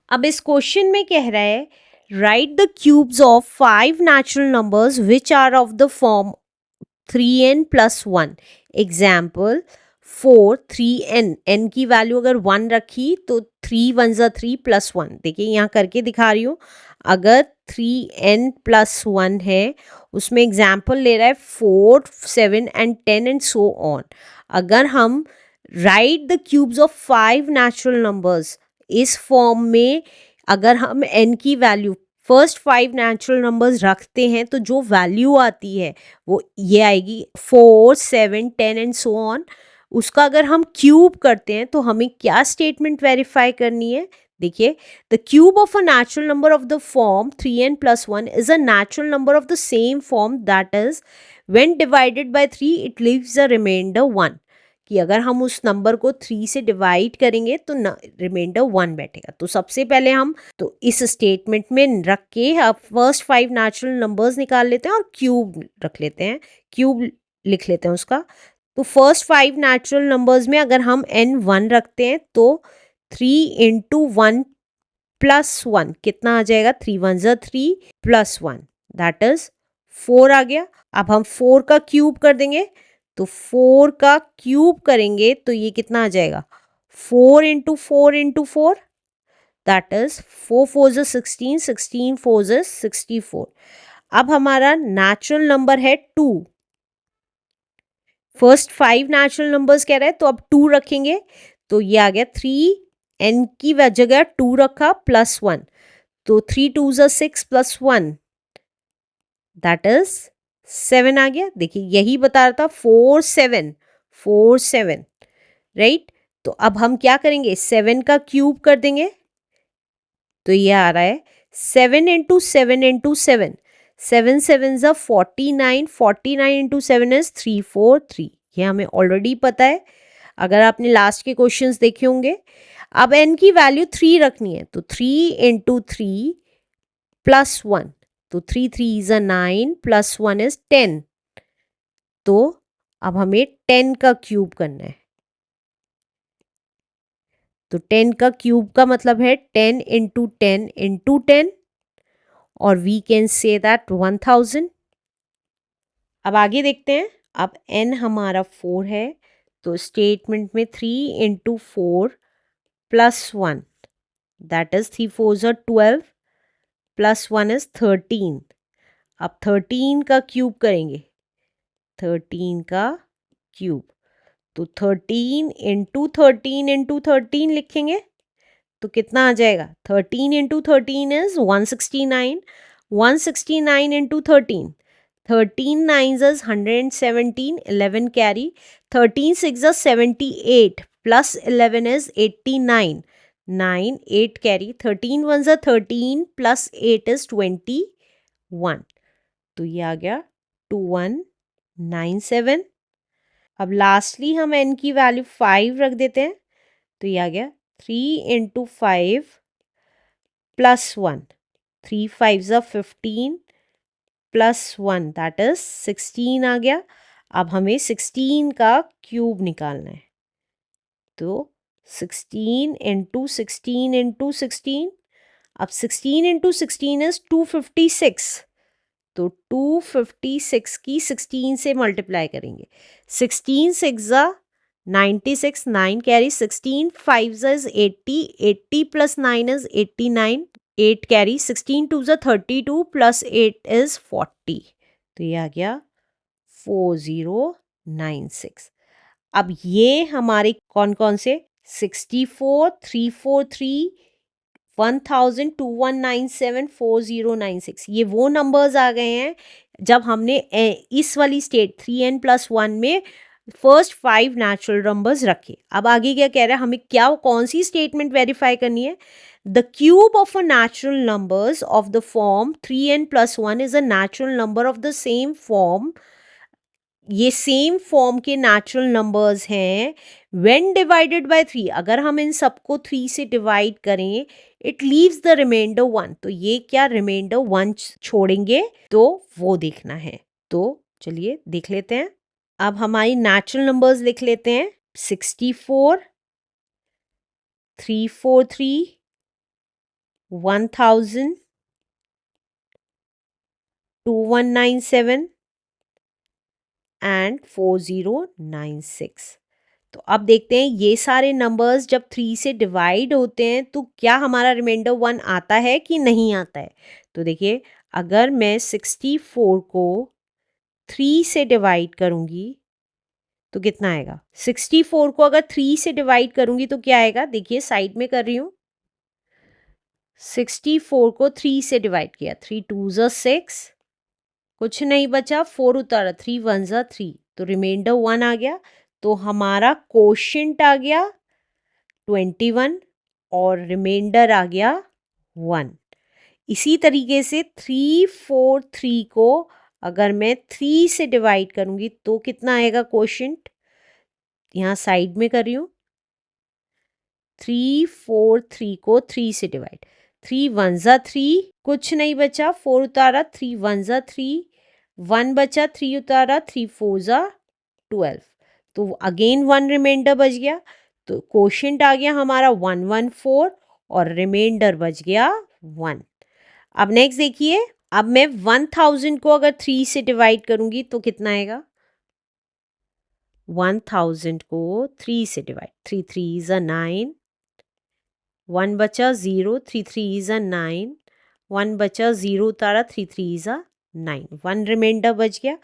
अब इस क्वेश्चन में कह रहा है write the cubes of 5 natural numbers which are of the form 3n+1। Example 4 3n, n की वैल्यू अगर 1 रखी तो 3 1 ज़ा 3 प्लस 1। देखिए यहाँ करके दिखा रही हूँ। अगर 3n+1 है उसमें एग्जाम्पल ले रहा है 4 7 एंड 10 एंड सो ऑन। अगर हम right the cubes of 5 natural numbers, इस फॉर्म में अगर हम n की वैल्यू फर्स्ट 5 नेचुरल नंबर्स रखते हैं तो जो वैल्यू आती है वो ये आएगी 4 7 10 एंड सो ऑन। उसका अगर हम क्यूब करते हैं तो हमें क्या स्टेटमेंट वेरीफाई करनी है? देखिए, the cube of a natural number of the form 3n+1 is a natural number of the same form that is when divided by 3 it leaves a remainder 1। कि अगर हम उस नंबर को 3 से डिवाइड करेंगे तो रिमाइंडर 1 बैठेगा। तो सबसे पहले हम तो इस स्टेटमेंट में रख के आप फर्स्ट 5 नेचुरल नंबर्स निकाल लेते हैं और क्यूब रख लेते हैं, क्यूब लिख लेते हैं उसका। तो फर्स्ट 5 नेचुरल नंबर्स में अगर हम n1 रखते हैं तो 3 इंटू 1 प्लस 1 कितना आ जाएगा? 3 1 ज़ा 3 प्लस 1 दैट इज 4 आ गया। अब हम 4 का क्यूब कर देंगे तो 4 का क्यूब करेंगे तो ये कितना आ जाएगा? 4 इंटू 4 इंटू 4 दैट इज 4 4 ज़ा 16 16 4 ज़ा 64। अब हमारा नेचुरल नंबर है 2। फर्स्ट 5 नेचुरल नंबर्स कह रहे हैं तो अब 2 रखेंगे तो ये आ गया 3, n की जगह 2 रखा प्लस 1 तो 3 2 ज़ा 6 प्लस 1 दैट इज 7 आ गया। देखिए यही बता रहा था 4 7 4 7 राइट। तो अब हम क्या करेंगे? 7 का क्यूब कर देंगे तो ये आ रहा है 7 इंटू 7 इंटू 7 7 7 ज़ा 49 49 इंटू 7 इज 343। ये हमें ऑलरेडी पता है, अगर आपने लास्ट के क्वेश्चंस देखे होंगे। अब n की वैल्यू 3 रखनी है तो 3 इंटू 3 प्लस 1 तो 3 3 ज़ा 9 प्लस 1 इज 10। तो अब हमें 10 का क्यूब करना है तो 10 का क्यूब का मतलब है 10 इंटू 10 इंटू 10 और वी कैन से दैट 1000। अब आगे देखते हैं। अब n हमारा 4 है तो स्टेटमेंट में 3 इंटू 4 प्लस 1 दैट इज 3 4 ज़ा 12 प्लस 1 इज 13। अब 13 का क्यूब करेंगे 13 का क्यूब तो 13 इंटू 13 इंटू 13 लिखेंगे तो कितना आ जाएगा? 13 into 13 is 169 169 into 13 13 9 is 117 11 carry 13 6 is 78 plus 11 is 89 9 8 carry 13 1 is 13 plus 8 is 21। तो ये आ गया 2197। अब लास्टली हम n की वैल्यू 5 रख देते हैं तो ये आ गया 3 इंटू 5 प्लस 1 3 5 ज़ा 15 प्लस 1 दैट इज 16 आ गया। अब हमें 16 का क्यूब निकालना है तो 16 इंटू 16 इंटू 16। अब 16 इंटू 16 इज 256 तो 256 की 16 से मल्टीप्लाई करेंगे 16 6 ज़ा 96 9 कैरी 16 5 ज़ा इज 80 80 प्लस 9 इज 89 8 कैरी 16 2 ज़ा 32 प्लस 8 इज 40। तो ये आ गया 4096। अब ये हमारे कौन कौन से 64 343 1000 2197 4096 ये वो नंबर्स आ गए हैं जब हमने इस वाली स्टेट 3n+1 में फर्स्ट 5 नेचुरल नंबर्स रखे। अब आगे क्या कह रहा है? हमें क्या कौन सी स्टेटमेंट वेरीफाई करनी है? The cube of a natural numbers of the form 3n+1 is a natural number of the same form. ये सेम फॉर्म के नेचुरल नंबर्स हैं व्हेन डिवाइडेड बाय 3। अगर हम इन सबको 3 से डिवाइड करें इट लीव्स द रिमाइंडर 1। तो ये क्या रिमाइंडर 1 छोड़ेंगे तो वो देखना है। तो चलिए देख लेते हैं। अब हमारी नेचुरल नंबर्स लिख लेते हैं 64 343 1000, 2197 एंड 4096। तो अब देखते हैं ये सारे नंबर्स जब 3 से डिवाइड होते हैं तो क्या हमारा रिमाइंडर 1 आता है कि नहीं आता है। तो देखिए, अगर मैं 64 को 3 से डिवाइड करूंगी तो कितना आएगा। 64 को अगर 3 से डिवाइड करूंगी तो क्या आएगा, देखिए साइड में कर रही हूँ। 64 को 3 से डिवाइड किया, 3 2 ज़ा 6, कुछ नहीं बचा, 4 उतारा, 3 1 ज़ा 3, तो रिमाइंडर 1 आ गया। तो हमारा कोशिएंट आ गया 21 और रिमाइंडर आ गया 1। इसी तरीके से 343 को अगर मैं 3 से डिवाइड करूंगी तो कितना आएगा कोशिएंट, यहाँ साइड में कर रही हूँ। 343 को 3 से डिवाइड, 3 1 ज़ा 3, कुछ नहीं बचा, 4 उतारा, 3 1 ज़ा 3, 1 बचा, 3 उतारा, 3 4 ज़ा 12, तो अगेन 1 रिमाइंडर बच गया। तो कोशिएंट आ गया हमारा 114 और रिमाइंडर बच गया 1। अब नेक्स्ट देखिए, अब मैं 1000 को अगर 3 से डिवाइड करूंगी तो कितना आएगा। 1000 को 3 से डिवाइड, 3 3 ज़ा 9, 1 बचा 0, 3 3 ज़ा 9, 1 बचा 0 उतारा, 3 3 ज़ा 9, 1 रिमाइंडर बच गया।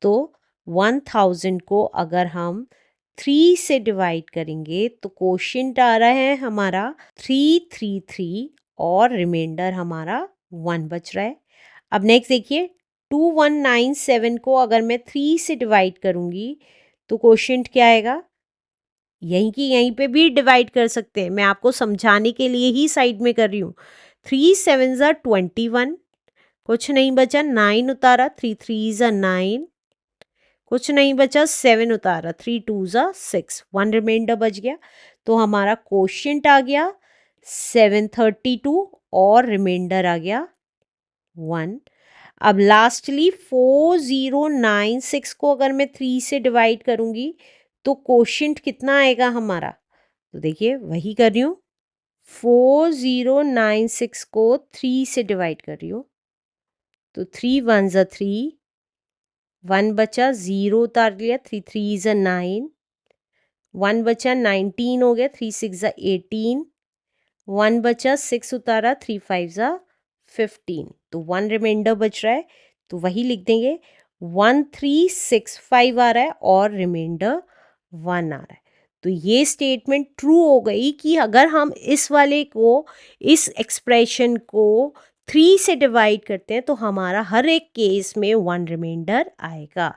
तो 1000 को अगर हम 3 से डिवाइड करेंगे तो कोशिएंट आ रहा है हमारा 333 और रिमाइंडर हमारा 1 बच रहा है। अब नेक्स्ट देखिए, 2197 को अगर मैं 3 से डिवाइड करूंगी तो कोशिएंट क्या आएगा। यहीं की यहीं पे भी डिवाइड कर सकते हैं, मैं आपको समझाने के लिए ही साइड में कर रही हूँ। 3 7 ज़ा 21, कुछ नहीं बचा, 9 उतारा, 3 3 ज़ा 9, कुछ नहीं बचा, 7 उतारा, 3 2 ज़ा 6, 1 रिमाइंडर बच गया। तो हमारा कोशिएंट आ गया 732 और रिमाइंडर आ गया 1। अब लास्टली 4096 को अगर मैं 3 से डिवाइड करूंगी तो कोशिएंट कितना आएगा हमारा। तो देखिए वही कर रही हूँ, 4096 को 3 से डिवाइड कर रही हूँ, तो 3 1 ज़ा 3, 1 बचा, 0 उतार लिया, 3 3 ज़ा 9, 1 बचा, 19 हो गया, 3 6 ज़ा 18, 1 बचा, 6 उतारा, 3 5 ज़ा 15, तो 1 रिमाइंडर बच रहा है। तो वही लिख देंगे, 1365 आ रहा है और रिमाइंडर 1 आ रहा है। तो ये स्टेटमेंट ट्रू हो गई कि अगर हम इस वाले को, इस एक्सप्रेशन को 3 से डिवाइड करते हैं तो हमारा हर एक केस में 1 रिमाइंडर आएगा।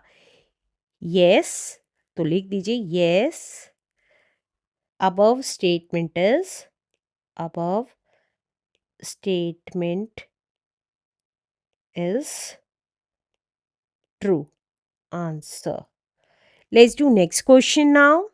यस, तो लिख दीजिए yes, above statement is, above statement is true answer. Let's do next question now.